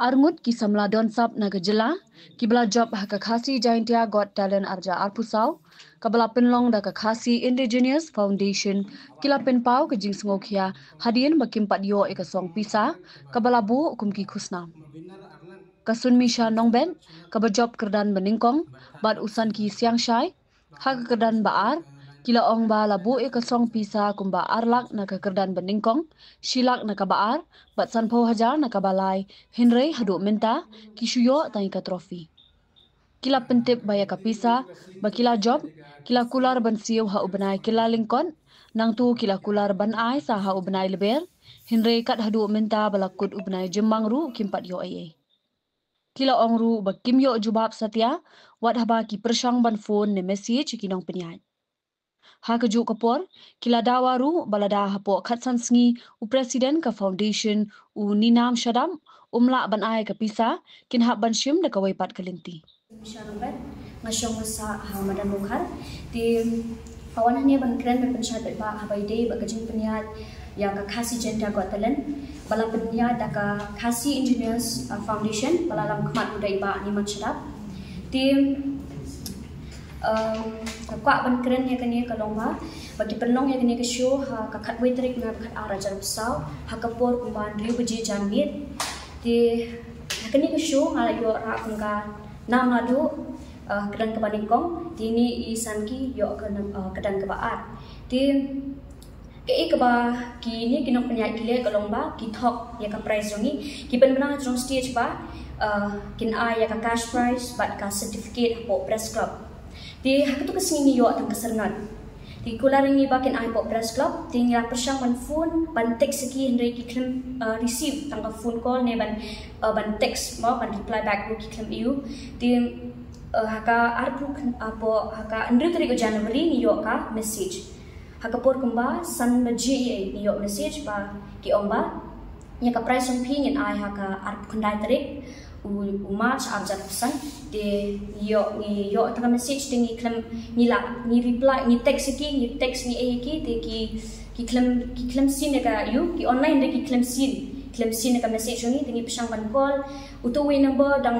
Arngut ki samla don sap naga jela ki bela job haka khasi jaintia got talent arja arpusau kabela penlong da ka khasi indigenous foundation kila pen pau ke jing sngokhia hadien bakim patio eka song pisa kabela bu kumki khusna kasun misha nongben kaba job kerdan beningkong bad usan ki siang shai haka kerdan baar kila ong ba labu eka song pisa kumba arlak na ka kerdan beningkong shilak na ka baar bat sanpo hajar na ka balai hinrei hadu minta kisuyo tai ka trofi kila pentip baya ka pisa bakila job kila kular ban siu ha ubnai kila lingkon nang tu kila kular ban ai sa ha ubnai leber hinrei kat hadu minta balakut ubnai jemang ru kimpat yo ai kila ong ru bakim yo jubab satya wat haba ki persang ban phone ne message kinong penyat ha keju kapor kila dawaru balada hapo khatsan sngi u presiden ka foundation u ninam shadam umla ban ai ka pisa kin ha ban shim na kawai pat kalinti Syarabat ngasyong masa hamadan bukhar di kawanan ni ban keren berpensyat ba habai day bagajing penyat yang ka khasi jenta got talent bala penyat da ka khasi engineers foundation bala lam khmat budai ba ni machrap di kwa ban keren ya kani ka longba bagi penong ya kani ka show ha ka khat waitrik na khat arajar besau ha kapor kumban riu beji janmit di kani ka show ngala yo ra ka nam adu kedan ke Baningkong tini isan ki yo kedan ke baat ti ke ba kini kinong penyai kile kalongba ki thok ya ka prize jongi ki ben bena jong stage ba kin a ya ka cash prize bat ka certificate po press club ti hak tu kesini yo tang keserengan ti kularingi ba kin ai po press club ti ngira persang ban phone ban text ki hendai ki klem receive tang ka phone call ne ban text ma ban reply back ki klem you ti haka arpu apo haka andre tarik January ni yo ka message haka por kumba san baji ni yo message ba ki omba nya ka price on ping in ai haka arpu khandai tarik u March abjad pesan de yo tanga message tingi klem ni la ni reply ni text ni ki de ki klem sin ka you ki online de ki klem sin ka message ni tingi pesang ban call utu we number dang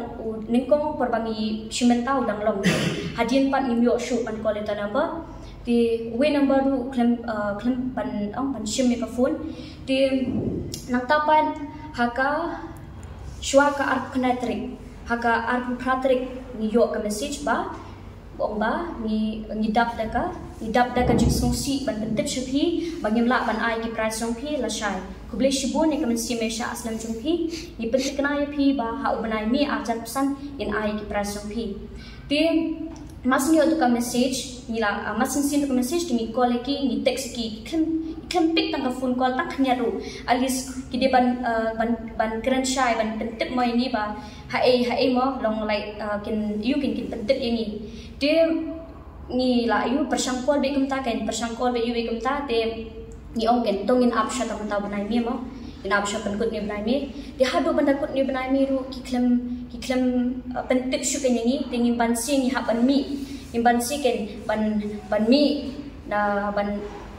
ningkong perbangi shimentau dang long hadien pat ni yo shoot ban call eta number di we number ru klem ban shim ka phone di nang tapan haka shwa ka arp khnatrik haka arp pratrik ni yo ka message ba bomba ni dap daka jiksong si ban pentip shuphi bangimla ban ai ki price song phi la shai kuble shibu ne kamen si mesha aslam chung phi ni pentik na ya phi ba ha ubanai mi ajar pesan in ai ki price song phi ti masin yo ka message ni la masin sin ka message ni call ki ni text ki kan pick tang ka phone call tak khanya ru alis ki de ban keren shai ban pentip mai ni ba ha e mo long lai kin pentip ini de ni la yu persangkol be kumta kan persangkol be yu be kumta te ni ong ken tongin apsha ta mata banai mi mo in apsha pen kut ni banai mi de hadu banda kut ni banai mi ru ki klem pentip shu ken ni tingin ban sing ha ban mi in ban si ken ban mi na ban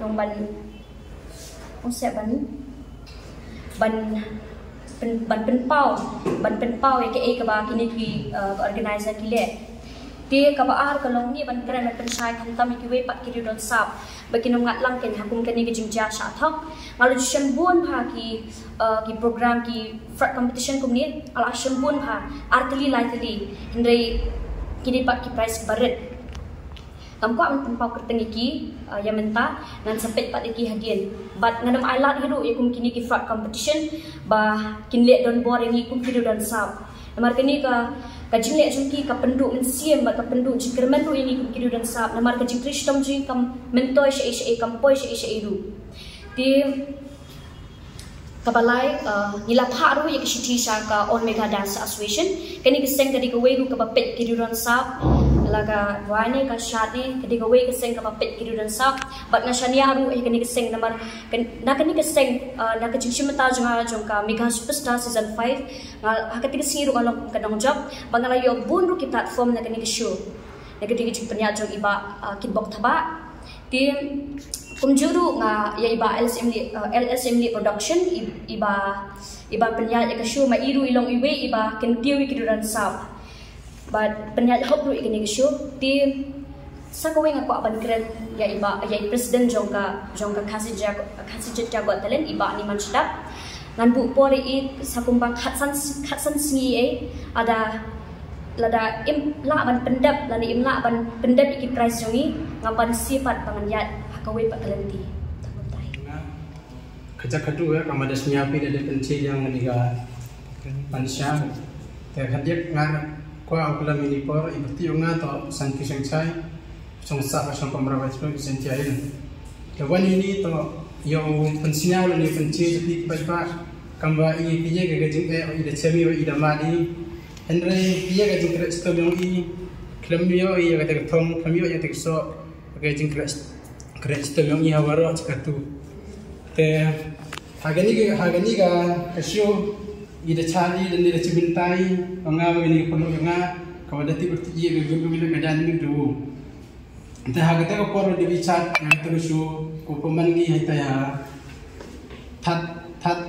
long ban ong se ban pen pau ya ke ka ba kini ki organizer ki le ti ka baar ka long ni ban kren ban pensai kan tam ki we pat ki don sap bakin ngat lang ken hakum kan ni ki jingja sha thok ngalu shan bun pha ki program ki frat competition kum ni ala shan bun pha artli lightly hindai kini pat ki prize baret tamko am tempau kerteng iki ya menta nan sepet pat iki hadien bat ngadam ailat hidu ikum kini ki frat competition ba kinle don bor ini kum ki don sap namar kini ka jingle jungki ka penduk mensiem ba ka penduk jingkermen ru ini kum ki don sap namar ka jingkrish tom jing kam mentoi she kam poi she idu di kabalai nila pharu ya kishiti shaka on mega dance association kani kiseng kadi ka weru ka pet ki don sap laga wane ka shani kadi ka we kiseng ka pet ki don sap bat na shania ru kani kiseng namar na kani kiseng na ka jingshimata jong ka mega superstar season 5 hakati ka siru along ka dong job bangala yo bun ru ki platform na kani ka show na kadi ki jing penya jong iba kitbok thaba ti kumjuru nga ya iba LSMD production iba penyal ya show ma iru ilong iwe iba kentiwi kiduran sab but penyal hop ru ikini show ti sakawe nga ko aban kret ya iba ya president jongka khasi jet got talent iba ni manchda ngan bu pore I sakumbang khatsan sngi ada lada la ban pendap lani imla ban pendap iki price jongi ngapan sifat panganyat hakawai pak talenti takutai kerja kedua kamada senyapi dari penci yang diga pansya te khadiak ngar kwa ukula minipor ibti unga to sanki sengsai songsa pasang pemrawat itu senjain kawan ini to yang pensinya ni penci jadi baik kamba I piye gajing ida chemi wa ida madi Henry piye gajing kres to yang klamio I kata thong klamio ya tekso gajing kres to yang hawaro chakatu te hagani ga kasyo ida chali dan ida cibintai ngawa ini perlu nga kawadati berti ye gagum bila gadan ni do te hagata ko poro di chat yang terus ko pemangi hitaya tat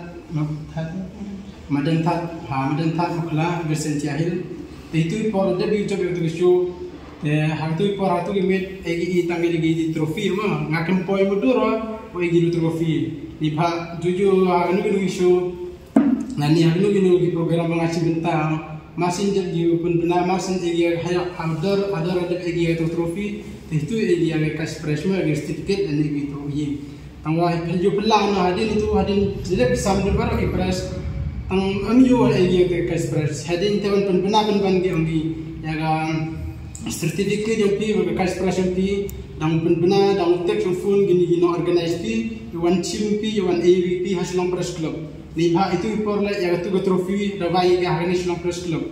madan tat mukla bersentiahil itu poro debi job itu show hatu por hatu gemet egi tangi di trofi ma ngakem poi muduro o egi trofi ni pha juju anu show nani anu di program mengaci bentang masin jadi pun benar masin egi hadar ada egi itu trofi itu egi yang kas presma egi certificate dan egi itu ye tangwa jo pelang hadin itu hadin tidak bisa mendapat ipres ang amyo egi kas pres hadin tewan pun benar ban gi ya certificate yang pi kas pres yang pi dang pun benar dang tek phone gini organize pi one team pi one AVP hasilong press club ni ha itu por la ya tu trofi rawai ga hasilong Silong press club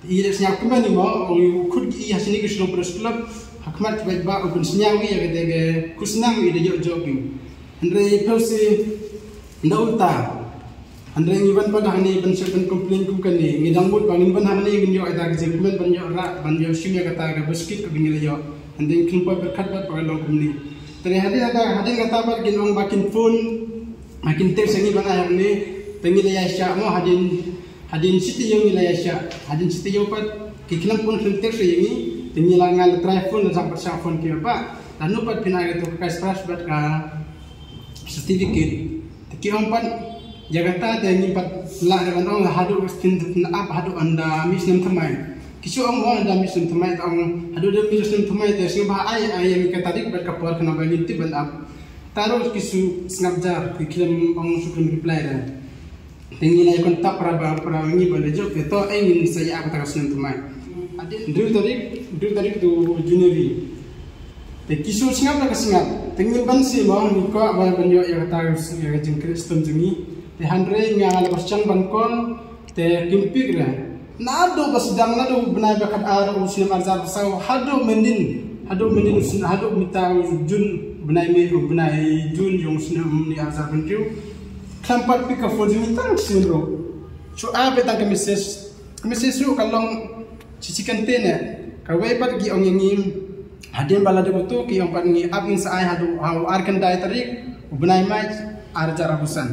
ile snya kumani mo khud gi hasini ke Silong press club hakmat ba open snyawi ya de kusnang ide jo Andre pause ndauta Andre ngiban pa gani ban sepen complain ku kani ngidang mut bangin ban hamni nginyo ada jekmen ban yo ra ban yo shimya kata ga basket ku ngile yo Andre kimpa berkat bat pagalong kumni tani hadin kata bat ginong bakin phone makin ter sangi ban ayam ni tengile ya sya mo hadin siti yo ngile ya sya hadin siti yo pat kikilam pun filter sayingi tengila ngal phone sampai sa phone ki apa anu pat pinaga to kas pras bat ka certificate ki ompat jagata te pat la de bandong hadu stin up hadu anda misnem thamai kisu ong mo anda misnem thamai ong hadu de misnem thamai te sing ba ai yang ka tarik bat ka por kana ba niti ban up taro kisu snapjar ki kilam ong sukun reply da tengi la kontak para ngi ba de jok to engin saya apa ta misnem thamai adin dul tarik tu Januari te kisu singap na kasingap tengil ban si mo ni ko ba banyo ya kata ya jing kristum jingi te handre nga ala basang bankon te kimpig ra nado basdang nado benai bakat ara usin arzar saw hado mendin usin hado mita jun benai me benai jun yung sin ni arzar bentiu klampat pika for jingi tang sinro so ape tang message ru kalong cicikan tene kawai pat gi ong ngim hadin balade butu ki yang pangi apin saai hadu arkan dai tarik ubnai mai arjar abusan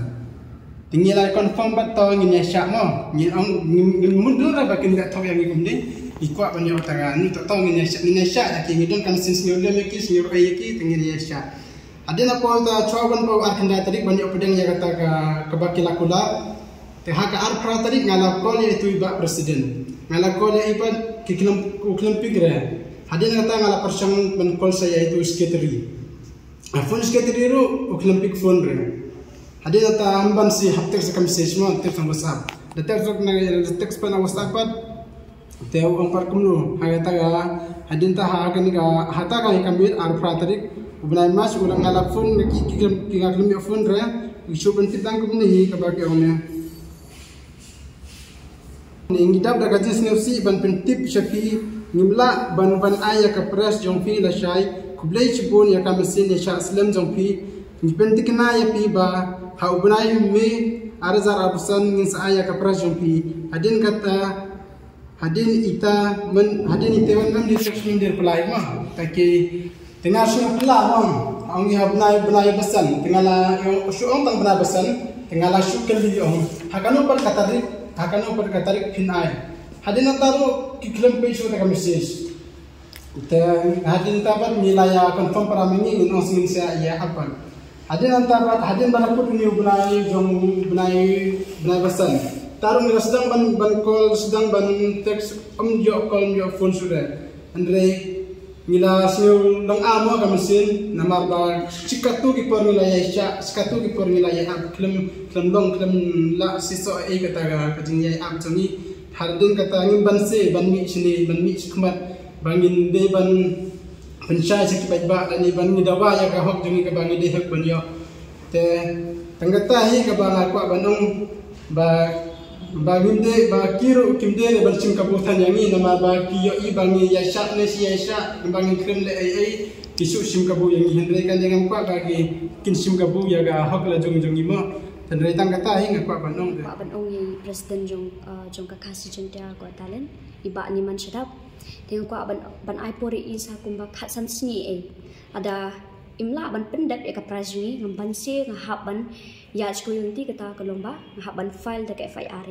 tinggal confirm bat to ngin ya mo ngin mundur bakin dak to yang ngumde ikwa banyo tangan ni to ngin ya ki ngidon kan sin senior le ki senior ai ki tinggal ya hadin apa ta choban po arkan dai tarik banyo pedang ya kata ka bakila kula te haka arpra tarik ngala kol itu iba presiden ngala kol iba ki kilam pigre hadin kata ngala persang penkol saya itu sekretari. Phone sekretari ru uklam pick phone re. Hadin kata amban si haptek sekam sesmo tek sang WhatsApp. Detek sok na detek span WhatsApp pat. Teu ong par kumnu hagata ga hadin ta hagan ga hata ga kamit ar pratarik ubnai mas ulang ngala phone ki kilam phone re. Isu pen fitang kumni ka bagi ongnya. Ni ngidap daga jisnefsi ban pen tip syafi nimla ban aya ka pres jongpi la shai kublai chibon ya ka mesin ya sha islam jongpi nipentikna ya pi ba ha ubnai me arzar abusan nin sa aya ka pres jongpi hadin kata hadin ite wan am di section der pelai ma take tengah sini pula ang ihab benai besan tengah la syuong tang benai besan tengah la syukel di hakanu par katarik pinai hadin taru kiklam pe shu ta message te hadin tabat nilaya confirm para mengi ngon sing sa ya apa hadin tabat hadin barakut ni benai jong benai besan taru ni sedang ban call sedang ban text jo call jo phone sudah andre nila siu lang amo ka mesin namar ba cikatu ki por nila ya sha cikatu ki por nila ya ab klem long klem la siso e kata ka jing ya ab choni hardun kata ngin banse banmi sini banmi sikmat bangin de ban penchai sik ba ani ban ni dawa ya ka hok jing ka bangi de hok banyo te tanggata hi ka ba ko banong ba bangin de ba kiro kimde le balcing kabutan yangi nama ba kiyo i bangi ya sha ne si ya sha bangin krem le ai kisu sim kabu yangi hendre kan jangan kwa bagi kin sim kabu ya ga hok la jong jong imo hendre tang kata hi ngakwa banong yi president jong ka khasi jentia ko talent iba ni man shadap teng kwa ban ai pori isa kumba khatsan sni ai ada imla ban pendat ya ka prajui ngamban se ngahap ban ya chko yunti kata kalomba ngahap ban file da ka FIR